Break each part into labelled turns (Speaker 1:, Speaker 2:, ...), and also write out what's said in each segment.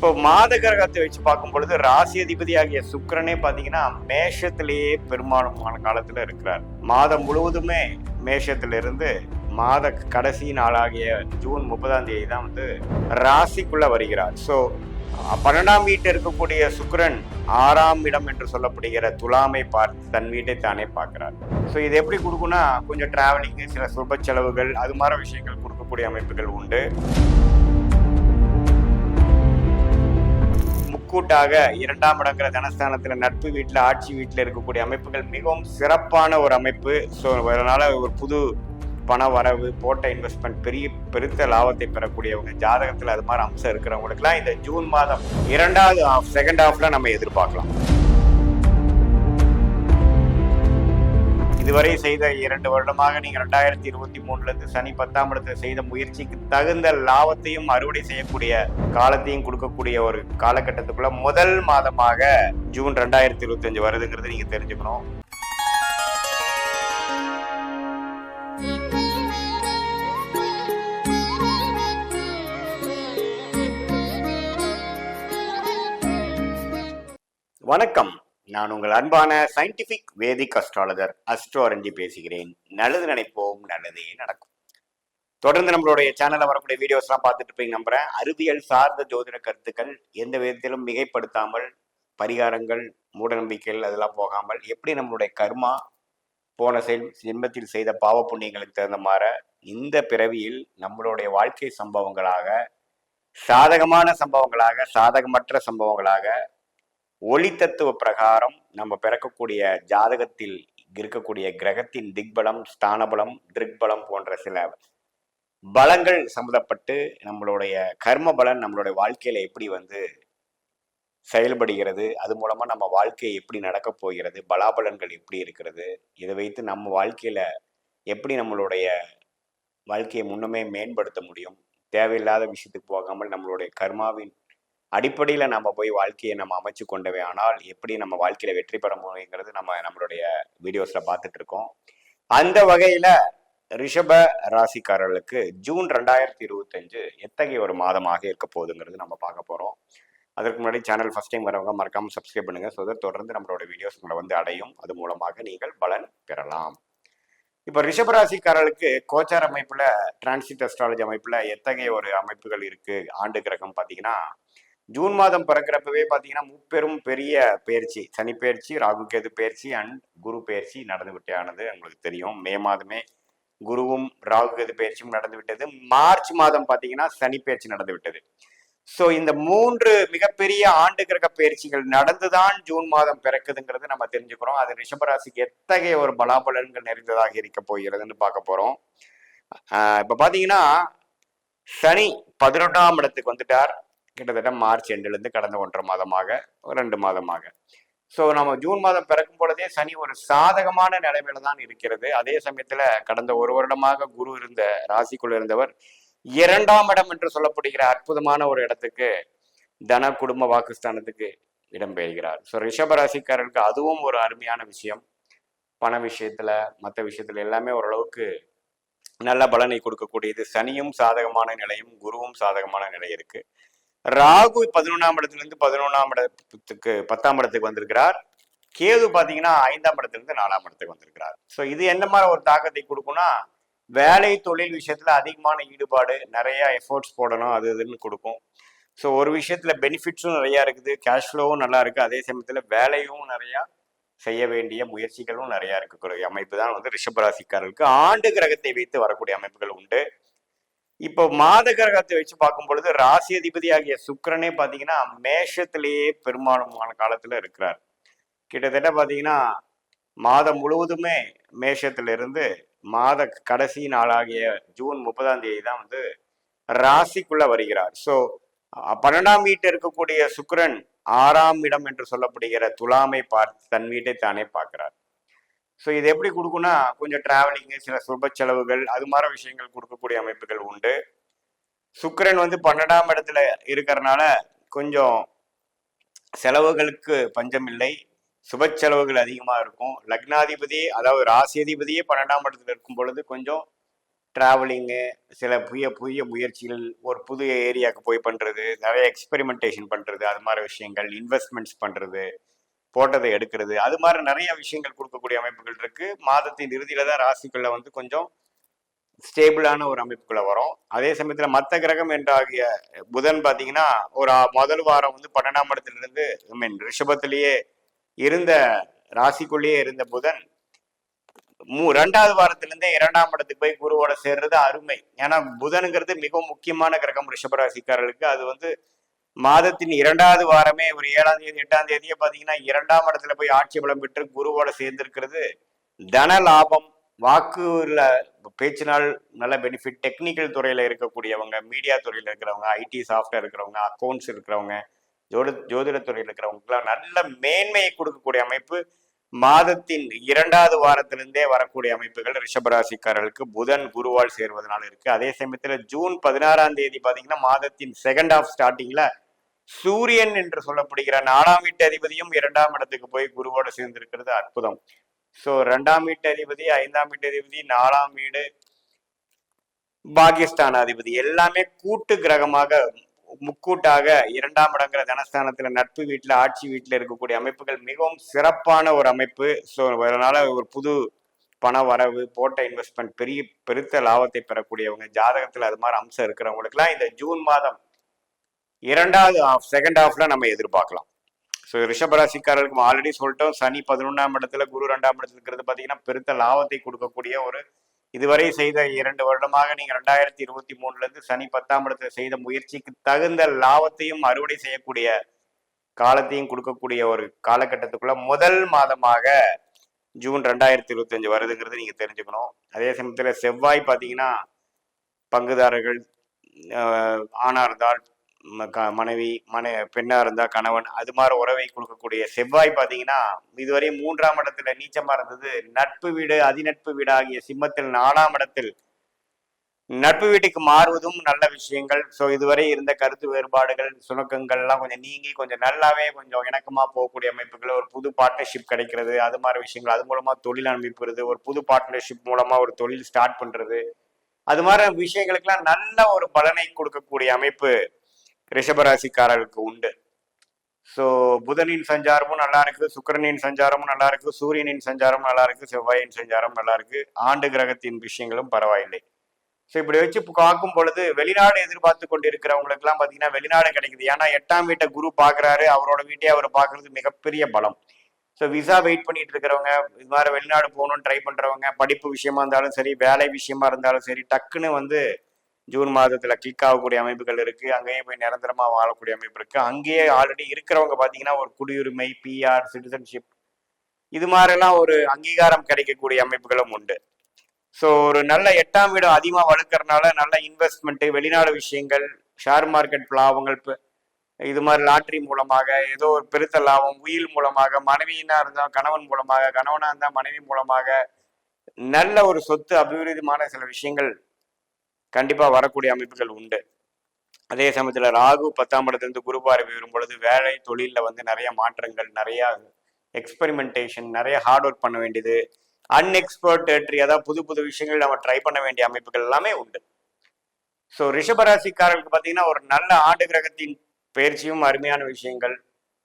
Speaker 1: இப்போ மாத கிரகத்தை வச்சு பார்க்கும் பொழுது ராசி அதிபதி ஆகிய சுக்கிரனே பார்த்தீங்கன்னா மேஷத்திலேயே பெரும்பாலான காலத்துல இருக்கிறார். மாதம் முழுவதுமே மேஷத்திலிருந்து மாத கடைசி நாளாகிய ஜூன் 30ஆம் தேதி தான் ராசிக்குள்ள வருகிறார். ஸோ 12ஆம் வீட்டில் இருக்கக்கூடிய சுக்கிரன் 6ஆம் இடம் என்று சொல்லப்படுகிற துலாமை பார்த்து தன் வீட்டை தானே பார்க்கிறார். ஸோ இது எப்படி கொடுக்குன்னா கொஞ்சம் டிராவலிங்கு, சில சுப செலவுகள், அது மாதிரி விஷயங்கள் கொடுக்கக்கூடிய அமைப்புகள் உண்டு. முக்கூட்டாக 2ஆம் இடங்கிற தனஸ்தானத்துல நட்பு வீட்டில், ஆட்சி வீட்டில் இருக்கக்கூடிய அமைப்புகள் மிகவும் சிறப்பான ஒரு அமைப்பு. ஸோ அதனால ஒரு புது பண வரவு, போட்ட இன்வெஸ்ட்மெண்ட் பெருத்த லாபத்தை பெறக்கூடியவங்க, ஜாதகத்தில் அது மாதிரி அம்சம் இருக்கிறவங்களுக்குலாம் இந்த ஜூன் மாதம் செகண்ட் ஹாஃப்ல நம்ம எதிர்பார்க்கலாம். இதுவரை செய்த 2 வருடமாக நீங்க 2023 சனி 10ஆம் இடத்துல செய்த முயற்சிக்கு தகுந்த லாபத்தையும் அறுவடை செய்யக்கூடிய காலத்தையும் கொடுக்கக்கூடிய ஒரு காலகட்டத்துக்குள்ள முதல் மாதமாக ஜூன் 2025 வருதுங்கிறது நீங்க தெரிஞ்சுக்கணும். வணக்கம், நான் உங்கள் அன்பான சயின்டிபிக் வேதிக் அஸ்ட்ராலஜர் அஸ்ட்ரோரஞ்சி பேசுகிறேன். நல்லது நினைப்போம், நல்லதே நடக்கும். தொடர்ந்து நம்மளுடைய சேனல்ல வரக்கூடிய வீடியோஸ் எல்லாம் பார்த்துட்டு இருப்பீங்க நம்புறேன். அறிவியல் சார்ந்த ஜோதிட கருத்துக்கள் எந்த விதத்திலும் மிகைப்படுத்தாமல், பரிகாரங்கள், மூட நம்பிக்கைகள் அதெல்லாம் போகாமல், எப்படி நம்மளுடைய கர்மா போன ஜென்மத்தில் செய்த பாவ புண்ணியங்களுக்கு தகுந்த மாதிரி இந்த பிறவியில் நம்மளுடைய வாழ்க்கை சம்பவங்களாக, சாதகமான சம்பவங்களாக, சாதகமற்ற சம்பவங்களாக, ஒளி தத்துவ பிரகாரம் நம்ம பிறக்கக்கூடிய ஜாதகத்தில் இருக்கக்கூடிய கிரகத்தின் திக்பலம், ஸ்தானபலம், திருக்பலம் போன்ற சில பலங்கள் சம்பந்தப்பட்டு நம்மளுடைய கர்ம பலன் நம்மளுடைய வாழ்க்கையில எப்படி செயல்படுகிறது, அது மூலமா நம்ம வாழ்க்கை எப்படி நடக்க போகிறது, பலாபலன்கள் எப்படி இருக்கிறது, இதை வைத்து நம்ம வாழ்க்கையில எப்படி நம்மளுடைய வாழ்க்கையை முன்னமே மேம்படுத்த முடியும், தேவையில்லாத விஷயத்துக்கு போகாமல் நம்மளுடைய கர்மாவின் அடிப்படையில் நம்ம போய் வாழ்க்கையை நம்ம அமைச்சு கொண்டவே ஆனால் எப்படி நம்ம வாழ்க்கையில வெற்றி பெற முடியுங்கிறது நம்மளுடைய வீடியோஸ்ல பார்த்துட்டு இருக்கோம். அந்த வகையில ரிஷப ராசிக்காரர்களுக்கு ஜூன் 2025 எத்தகைய ஒரு மாதமாக இருக்க போகுதுங்கிறது நம்ம பார்க்க போறோம். அதற்கு முன்னாடி சேனல் ஃபர்ஸ்ட் டைம் வரவங்க மறக்காம சப்ஸ்கிரைப் பண்ணுங்க. ஸோ தொடர்ந்து நம்மளோட வீடியோஸ் உங்களை அடையும். அது மூலமாக நீங்கள் பலன் பெறலாம். இப்போ ரிஷபராசிக்காரர்களுக்கு கோச்சார் அமைப்புல, டிரான்சிட் அஸ்ட்ராலஜி அமைப்புல எத்தகைய ஒரு அமைப்புகள் இருக்கு ஆண்டு கிரகம் பார்த்தீங்கன்னா, ஜூன் மாதம் பிறக்கிறப்பவே பார்த்தீங்கன்னா முப்பெரும் பெரிய பயிற்சி, சனி பயிற்சி, ராகு கேது பயிற்சி அண்ட் குரு பயிற்சி நடந்து விட்டானது உங்களுக்கு தெரியும். மே மாதமே குருவும் ராகு கேது பயிற்சியும் நடந்து விட்டது. மார்ச் மாதம் பார்த்தீங்கன்னா சனி பயிற்சி நடந்து விட்டது. ஸோ இந்த 3 மிகப்பெரிய ஆண்டு கிரக பயிற்சிகள் நடந்துதான் ஜூன் மாதம் பிறக்குதுங்கிறது நம்ம தெரிஞ்சுக்கிறோம். அது ரிஷபராசிக்கு எத்தகைய ஒரு பலாபலன்கள் நிறைந்ததாக இருக்க போகிறதுன்னு பார்க்க போறோம். இப்ப பாத்தீங்கன்னா சனி 11ஆம் இடத்துக்கு வந்துட்டார். கிட்டத்தட்ட மார்ச் எண்டிலிருந்து கடந்த 1.5 மாதமாக, 2 மாதமாக. ஸோ நம்ம ஜூன் மாதம் பிறக்கும் பொழுதே சனி ஒரு சாதகமான நிலைமையில தான் இருக்கிறது. அதே சமயத்துல கடந்த 1 வருடமாக குரு இருந்த ராசிக்குள்ள இருந்தவர் 2ஆம் இடம் என்று சொல்லப்படுகிற அற்புதமான ஒரு இடத்துக்கு, தன குடும்ப வாக்குஸ்தானத்துக்கு இடம்பெயர்கிறார். ஸோ ரிஷப ராசிக்காரர்களுக்கு அதுவும் ஒரு அருமையான விஷயம். பண விஷயத்துல, மற்ற விஷயத்துல எல்லாமே ஓரளவுக்கு நல்ல பலனை கொடுக்கக்கூடியது. சனியும் சாதகமான நிலையும், குருவும் சாதகமான நிலை இருக்கு. ராகு 11ஆம் இடத்துல இருந்து 11ஆம் இடத்துக்கு 10ஆம் இடத்துக்கு வந்திருக்கிறார். கேது பாத்தீங்கன்னா 5ஆம் இடத்துல இருந்து 4ஆம் இடத்துக்கு வந்திருக்கிறார். ஸோ இது என்ன மாதிரி ஒரு தாக்கத்தை கொடுக்கும்னா, வேலை தொழில் விஷயத்துல அதிகமான ஈடுபாடு, நிறைய எஃபோர்ட்ஸ் போடணும், அது இதுன்னு கொடுக்கும். ஸோ ஒரு விஷயத்துல பெனிஃபிட்ஸும் நிறைய இருக்குது, கேஷ் ஃப்ளோவும் நல்லா இருக்கு, அதே சமயத்துல வேலையும் நிறைய செய்ய வேண்டிய முயற்சிகளும் நிறைய இருக்கக்கூடிய அமைப்பு தான் ரிஷபராசிக்காரர்களுக்கு ஆண்டு கிரகத்தை வைத்து வரக்கூடிய அமைப்புகள் உண்டு. இப்போ மாத கிரகத்தை வச்சு பார்க்கும் பொழுது ராசி அதிபதி ஆகிய சுக்கிரனே பாத்தீங்கன்னா மேஷத்திலேயே பெரும்பாலான காலத்துல இருக்கிறார். கிட்டத்தட்ட பாத்தீங்கன்னா மாதம் முழுவதுமே மேஷத்திலிருந்து மாத கடைசி நாளாகிய ஜூன் 30ஆம் தேதி தான் ராசிக்குள்ள வருகிறார். ஸோ 12ஆம் வீட்டில் இருக்கக்கூடிய சுக்கிரன் 6ஆம் இடம் என்று சொல்லப்படுகிற துலாமை பார்த்து தன் வீட்டை தானே பார்க்கிறார். ஸோ இது எப்படி கொடுக்குன்னா கொஞ்சம் டிராவலிங்கு, சில சுப செலவுகள், அது மாதிரி விஷயங்கள் கொடுக்கக்கூடிய அமைப்புகள் உண்டு. சுக்கிரன் 12ஆம் இடத்துல இருக்கிறதுனால கொஞ்சம் செலவுகளுக்கு பஞ்சம் இல்லை, சுப செலவுகள் அதிகமாக இருக்கும். லக்னாதிபதி, அதாவது ராசி அதிபதியே 12ஆம் இடத்துல இருக்கும் பொழுது கொஞ்சம் டிராவலிங்கு, சில புதிய புதிய முயற்சிகள், ஒரு புது ஏரியாவுக்கு போய் பண்ணுறது, நிறைய எக்ஸ்பெரிமெண்டேஷன் பண்ணுறது, அது மாதிரி விஷயங்கள், இன்வெஸ்ட்மெண்ட்ஸ் பண்ணுறது, போட்டதை எடுக்கிறது, அது மாதிரி நிறைய விஷயங்கள் கொடுக்கக்கூடிய அமைப்புகள் இருக்கு. மாதத்தின் இறுதியில தான் ராசிக்குள்ள வந்து கொஞ்சம் ஸ்டேபிளான ஒரு அமைப்புக்குள்ள வரும். அதே சமயத்துல மற்ற கிரகம் என்றாகிய புதன் பாத்தீங்கன்னா ஒரு முதல் வாரம் வந்து 12ஆம் இடத்துல இருந்து ரிஷபத்திலேயே இருந்த ராசிக்குள்ளேயே இருந்த புதன் 2வது வாரத்துல இருந்தே 2ஆம் இடத்துக்கு போய் குருவோட சேர்றது அருமை. ஏன்னா புதனுங்கிறது மிகவும் முக்கியமான கிரகம் ரிஷபராசிக்காரர்களுக்கு. அது வந்து மாதத்தின் 2வது வாரமே ஒரு 7ஆம் தேதி 8ஆம் தேதியே பாத்தீங்கன்னா 2ஆம் இடத்துல போய் ஆட்சி பலம் பெற்று குருவோட சேர்ந்திருக்கிறது தன லாபம், வாக்குல பேச்சினால் நல்ல பெனிஃபிட், டெக்னிக்கல் துறையில இருக்கக்கூடியவங்க, மீடியா துறையில இருக்கிறவங்க, ஐடி சாஃப்ட்வேர் இருக்கிறவங்க, அக்கௌண்ட்ஸ் இருக்கிறவங்க, ஜோதிட துறையில் இருக்கிறவங்களுக்குலாம் நல்ல மேன்மையை கொடுக்கக்கூடிய அமைப்பு மாதத்தின் 2வது வாரத்திலிருந்தே வரக்கூடிய அமைப்புகள் ரிஷபராசிக்காரர்களுக்கு புதன் குருவால் சேர்வதனால இருக்கு. அதே சமயத்துல ஜூன் 16ஆம் தேதி பாத்தீங்கன்னா மாதத்தின் செகண்ட் ஹாஃப் ஸ்டார்டிங்ல சூரியன் என்று சொல்லப்படுகிற 4ஆம் வீட்டு அதிபதியும் 2ஆம் இடத்துக்கு போய் குருவோட சேர்ந்திருக்கிறது அற்புதம். ஸோ 2ஆம் வீட்டு அதிபதி, 5ஆம் வீட்டு அதிபதி, 4ஆம் வீடு, பாகிஸ்தான் அதிபதி எல்லாமே கூட்டு கிரகமாக முக்கூட்டாக 2ஆம் இடங்கிற தனஸ்தானத்துல நட்பு வீட்டுல ஆட்சி வீட்டுல இருக்கக்கூடிய அமைப்புகள் மிகவும் சிறப்பான ஒரு அமைப்பு. ஸோ அதனால ஒரு புது பண வரவு, போட்ட இன்வெஸ்ட்மெண்ட் பெருத்த லாபத்தை பெறக்கூடியவங்க, ஜாதகத்துல அது மாதிரி அம்சம் இருக்கிறவங்களுக்குலாம் இந்த ஜூன் மாதம் 2வது செகண்ட் ஹாஃப்ல நம்ம எதிர்பார்க்கலாம். ஸோ ரிஷபராசிக்காரர்களுக்கு ஆல்ரெடி சொல்லிட்டோம், சனி 11ஆம் இடத்துல, குரு 2ஆம் இடத்துல இருக்கிறது பார்த்தீங்கன்னா பெருத்த லாபத்தை கொடுக்கக்கூடிய ஒரு இதுவரை செய்த 2 வருடமாக நீங்க 2023 இருந்து சனி 10ஆம் இடத்துல செய்த முயற்சிக்கு தகுந்த லாபத்தையும் அறுவடை செய்யக்கூடிய காலத்தையும் கொடுக்கக்கூடிய ஒரு காலகட்டத்துக்குள்ள முதல் மாதமாக ஜூன் 2025 வருதுங்கிறது நீங்க தெரிஞ்சுக்கணும். அதே சமயத்துல செவ்வாய் பார்த்தீங்கன்னா பங்குதாரர்கள் ஆணா இருந்தால் மனைவி, பெண்ணா இருந்தா கணவன், அது மாதிரி உறவை கொடுக்கக்கூடிய செவ்வாய் பாத்தீங்கன்னா இதுவரை 3ஆம் இடத்துல நீச்சமா இருந்தது. நட்பு வீடு, அதிநட்பு வீடு ஆகிய சிம்மத்தில் 4ஆம் இடத்தில் நட்பு வீட்டுக்கு மாறுவதும் நல்ல விஷயங்கள். ஸோ இதுவரை இருந்த கருத்து வேறுபாடுகள், சுணக்கங்கள் எல்லாம் கொஞ்சம் நீங்கி கொஞ்சம் நல்லாவே கொஞ்சம் இணக்கமா போகக்கூடிய அமைப்புகள், ஒரு புது பார்ட்னர்ஷிப் கிடைக்கிறது, அது மாதிரி விஷயங்கள், அது மூலமா தொழில் அனுப்பிடுறது, ஒரு புது பார்ட்னர்ஷிப் மூலமா ஒரு தொழில் ஸ்டார்ட் பண்றது, அது மாதிரி விஷயங்களுக்கெல்லாம் நல்ல ஒரு பலனை கொடுக்கக்கூடிய அமைப்பு ரிஷபராசிக்காரர்களுக்கு உண்டு. ஸோ புதனின் சஞ்சாரமும் நல்லா இருக்கு, சுக்கிரனின் சஞ்சாரமும் நல்லா இருக்கு, சூரியனின் சஞ்சாரமும் நல்லா இருக்கு, செவ்வாயின் சஞ்சாரம் நல்லா இருக்கு, ஆண்டு கிரகத்தின் விஷயங்களும் பரவாயில்லை. ஸோ இப்படி வச்சு பார்க்கும் பொழுது வெளிநாடு எதிர்பார்த்து கொண்டு இருக்கிறவங்களுக்கு எல்லாம் பாத்தீங்கன்னா வெளிநாடு கிடைக்குது. ஏன்னா 8ஆம் வீட்டை குரு பாக்குறாரு, அவரோட வீட்டையே அவர் பாக்குறது மிகப்பெரிய பலம். ஸோ விசா வெயிட் பண்ணிட்டு இருக்கிறவங்க, இது மாதிரி வெளிநாடு போகணும்னு ட்ரை பண்றவங்க, படிப்பு விஷயமா இருந்தாலும் சரி, வேலை விஷயமா இருந்தாலும் சரி, டக்குன்னு வந்து ஜூன் மாதத்துல கிளிக் ஆகக்கூடிய அமைப்புகள் இருக்கு. அங்கேயே போய் நிரந்தரமா வாழக்கூடிய அமைப்பு இருக்கு. அங்கேயே ஆல்ரெடி இருக்கிறவங்க பாத்தீங்கன்னா ஒரு குடியுரிமை, பிஆர், சிட்டிசன்ஷிப், இது மாதிரிலாம் ஒரு அங்கீகாரம் கிடைக்கக்கூடிய அமைப்புகளும் உண்டு. ஸோ ஒரு நல்ல 8ஆம் வீடு அதிகமா வளர்க்கறதுனால நல்ல இன்வெஸ்ட்மெண்ட், வெளிநாடு விஷயங்கள், ஷேர் மார்க்கெட் லாபங்கள், இது மாதிரி லாட்ரி மூலமாக ஏதோ ஒரு பெருத்த லாபம், உயில் மூலமாக, மனைவியினா இருந்தா கணவன் மூலமாக, கணவனா இருந்தா மனைவி மூலமாக நல்ல ஒரு சொத்து அபிவிருத்திமான சில விஷயங்கள் கண்டிப்பா வரக்கூடிய அமைப்புகள் உண்டு. அதே சமயத்துல ராகு 10ஆம் இடத்திலிருந்து குரு பார்வை வரும் பொழுது வேலை தொழில வந்து நிறைய மாற்றங்கள், நிறைய எக்ஸ்பெரிமெண்டேஷன், நிறைய ஹார்ட் ஒர்க் பண்ண வேண்டியது, அன்எக்ஸ்பர்ட் டெரிட்டரி, அதாவது புது புது விஷயங்கள் நம்ம ட்ரை பண்ண வேண்டிய அமைப்புகள் எல்லாமே உண்டு. ஸோ ரிஷபராசிக்காரர்களுக்கு பார்த்தீங்கன்னா ஒரு நல்ல ஆண்டு கிரகத்தின் பயிற்சியும் அருமையான விஷயங்கள்,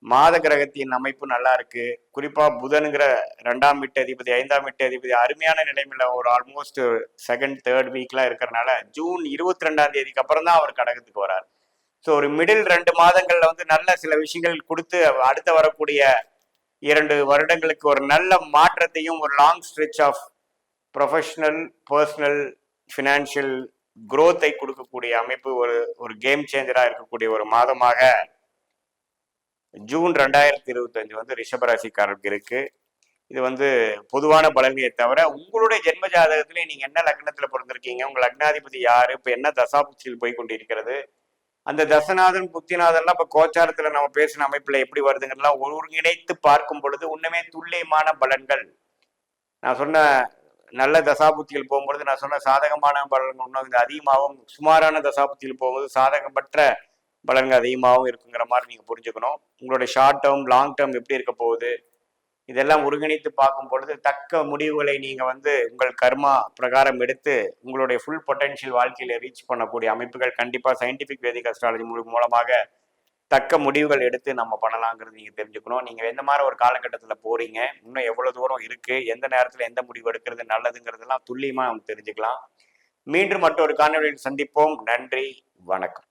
Speaker 1: மாத கிரகத்தின் அமைப்பு நல்லா இருக்கு. குறிப்பா புதனுங்கிற 2ஆம் வீட்டு அதிபதி, 5ஆம் வீட்டு அதிபதி அருமையான நிலைமையில ஒரு ஆல்மோஸ்ட் செகண்ட் தேர்ட் வீக்லாம் இருக்கிறனால ஜூன் 22ஆம் தேதிக்கு அப்புறம் தான் அவர் கடகத்துக்கு வரார். ஸோ ஒரு மிடில் 2 மாதங்கள்ல வந்து நல்ல சில விஷயங்கள் கொடுத்து அடுத்த வரக்கூடிய 2 வருடங்களுக்கு ஒரு நல்ல மாற்றத்தையும், ஒரு long stretch of professional, personal, financial குரோத்தை கொடுக்கக்கூடிய அமைப்பு, ஒரு கேம் சேஞ்சரா இருக்கக்கூடிய ஒரு மாதமாக ஜூன் 2025 வந்து ரிஷபராசிக்காரருக்கு இருக்கு. இது வந்து பொதுவான பலன்களை தவிர உங்களுடைய ஜென்ம ஜாதகத்திலே நீங்க என்ன லக்னத்துல பிறந்திருக்கீங்க, உங்க லக்னாதிபதி யாரு, இப்ப என்ன தசாபுத்தியில் போய் கொண்டிருக்கிறது, அந்த தசநாதன் புத்திநாதன்லாம் இப்ப கோச்சாரத்துல நம்ம பேசின அமைப்புல எப்படி வருதுங்கிறதுலாம் ஒருங்கிணைத்து பார்க்கும் பொழுது உண்மையே துல்லியமான பலன்கள். நான் சொன்ன நல்ல தசாபுத்தியில் போகும்பொழுது நான் சொன்ன சாதகமான பலன்கள் இன்னும் அதிகமாகவும், சுமாரான தசாபுத்தியில் போகும்போது சாதகமற்ற பலன்கள் அதிகமாகவும் இருக்குங்கிற மாதிரி நீங்க புரிஞ்சுக்கணும். உங்களுடைய ஷார்ட் டேர்ம், லாங் டேர்ம் எப்படி இருக்க போகுது, இதெல்லாம் ஒருங்கிணைத்து பார்க்கும் பொழுது தக்க முடிவுகளை நீங்க வந்து உங்கள் கர்மா பிரகாரம் எடுத்து உங்களுடைய ஃபுல் பொட்டன்ஷியல் வாழ்க்கையில ரீச் பண்ணக்கூடிய அமைப்புகள் கண்டிப்பா சயின்டிபிக் வேதிக் அஸ்ட்ராலஜி மூலமாக தக்க முடிவுகள் எடுத்து நம்ம பண்ணலாங்கிறது நீங்க தெரிஞ்சுக்கணும். நீங்க எந்த மாதிரி ஒரு காலகட்டத்தில் போறீங்க, இன்னும் எவ்வளவு தூரம் இருக்கு, எந்த நேரத்தில் எந்த முடிவு எடுக்கிறது நல்லதுங்கிறதெல்லாம் துல்லியமா நம்ம தெரிஞ்சுக்கலாம். மீண்டும் மற்றொரு காணொலியில் சந்திப்போம். நன்றி, வணக்கம்.